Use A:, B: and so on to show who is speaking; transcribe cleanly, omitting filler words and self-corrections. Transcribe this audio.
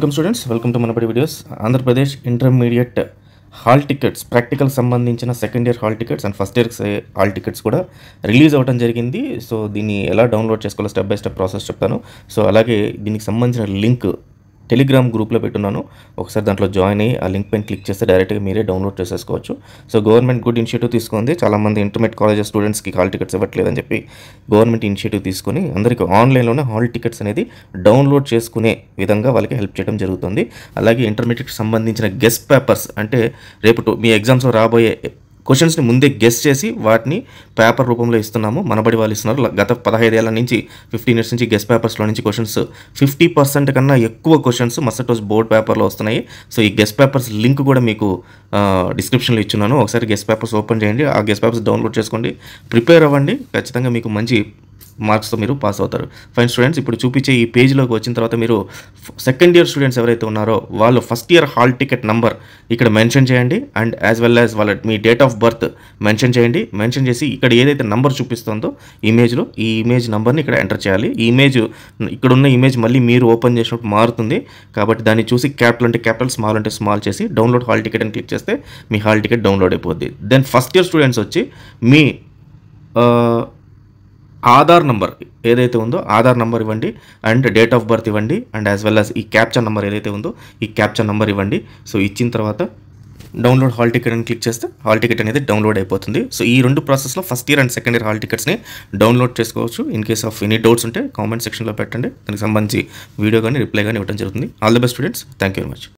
A: Welcome students, welcome to Manabadi videos. Andhra Pradesh intermediate hall tickets, practical సంబంధించిన second year hall tickets and first year hall tickets కూడా release అవ్వడం జరిగింది. So దీన్ని ఎలా download చేసుకోవాలో స్టెప్ బై స్టెప్ ప్రాసెస్ చెప్తాను. So అలాగే దీనికి సంబంధించిన లింక్ టెలిగ్రామ్ గ్రూప్లో పెట్టున్నాను. ఒకసారి దాంట్లో జాయిన్ అయ్యి ఆ లింక్ పైన క్లిక్ చేస్తే డైరెక్ట్గా మీరే డౌన్లోడ్ చేసేసుకోవచ్చు. సో గవర్నమెంట్ గుడ్ ఇనిషియేటివ్ తీసుకుంది. చాలామంది ఇంటర్మీడియట్ కాలేజెస్ స్టూడెంట్స్కి హాల్ టికెట్స్ ఇవ్వట్లేదని చెప్పి గవర్నమెంట్ ఇనిషియేటివ్ తీసుకొని అందరికీ ఆన్లైన్లోనే హాల్ టికెట్స్ అనేది డౌన్లోడ్ చేసుకునే విధంగా వాళ్ళకి హెల్ప్ చేయడం జరుగుతుంది. అలాగే ఇంటర్మీడియట్కి సంబంధించిన గెస్ట్ పేపర్స్, అంటే రేపు మీ ఎగ్జామ్స్లో రాబోయే క్వశ్చన్స్ని ముందే గెస్ చేసి వాటిని పేపర్ రూపంలో ఇస్తున్నాము. మనబడి వాళ్ళు ఇస్తున్నారు. గత 15 ఏళ్ల నుంచి 15 ఇయర్స్ నుంచి గెస్ట్ పేపర్స్లో నుంచి క్వశ్చన్స్ 50% కన్నా ఎక్కువ క్వశ్చన్స్ మరుసటి రోజు బోర్డ్ పేపర్లో వస్తున్నాయి. సో ఈ గెస్ట్ పేపర్స్ లింక్ కూడా మీకు డిస్క్రిప్షన్లో ఇచ్చున్నాను. ఒకసారి గెస్ట్ పేపర్స్ ఓపెన్ చేయండి, ఆ గెస్ట్ పేపర్స్ డౌన్లోడ్ చేసుకోండి, ప్రిపేర్ అవ్వండి. ఖచ్చితంగా మీకు మంచి మార్క్స్తో మీరు పాస్ అవుతారు. ఫైన్ స్టూడెంట్స్, ఇప్పుడు చూపించే ఈ పేజ్లోకి వచ్చిన తర్వాత మీరు సెకండ్ ఇయర్ స్టూడెంట్స్ ఎవరైతే ఉన్నారో వాళ్ళు first year hall ticket number ఇక్కడ మెన్షన్ చేయండి. అండ్ యాజ్ వెల్ యాజ్ వాళ్ళ మీ డేట్ ఆఫ్ బర్త్ మెన్షన్ చేయండి. మెన్షన్ చేసి ఇక్కడ ఏదైతే నంబర్ చూపిస్తుందో ఇమేజ్లో ఈ ఇమేజ్ నంబర్ని ఇక్కడ ఎంటర్ చేయాలి. ఈ ఇమేజ్, ఇక్కడ ఉన్న ఇమేజ్ మళ్ళీ మీరు ఓపెన్ చేసినప్పుడు మారుతుంది. కాబట్టి దాన్ని చూసి క్యాపిటల్ అంటే క్యాపిటల్, స్మాల్ అంటే స్మాల్ చేసి డౌన్లోడ్ హాల్ టికెట్ అని క్లిక్ చేస్తే మీ హాల్ టికెట్ డౌన్లోడ్ అయిపోద్ది. దెన్ ఫస్ట్ ఇయర్ స్టూడెంట్స్ వచ్చి మీ ఆధార్ నంబర్ ఏదైతే ఉందో ఆధార్ నంబర్ ఇవ్వండి, అండ్ డేట్ ఆఫ్ బర్త్ ఇవ్వండి, అండ్ యాజ్ వెల్ యాజ్ ఈ క్యాప్చా నంబర్ ఏదైతే ఉందో ఈ క్యాప్చా నంబర్ ఇవ్వండి. సో ఇచ్చిన తర్వాత డౌన్లోడ్ హాల్ టికెట్ అని క్లిక్ చేస్తే హాల్ టికెట్ అనేది డౌన్లోడ్ అయిపోతుంది. సో ఈ రెండు ప్రాసెస్లో first year and second year hall టికెట్స్ని డౌన్లోడ్ చేసుకోవచ్చు. In case of any doubts ఉంటే కామెంట్ సెక్షన్లో పెట్టండి. దానికి సంబంధించి వీడియో కానీ రిప్లై కానీ ఇవ్వడం జరుగుతుంది. All the best students, thank you very much.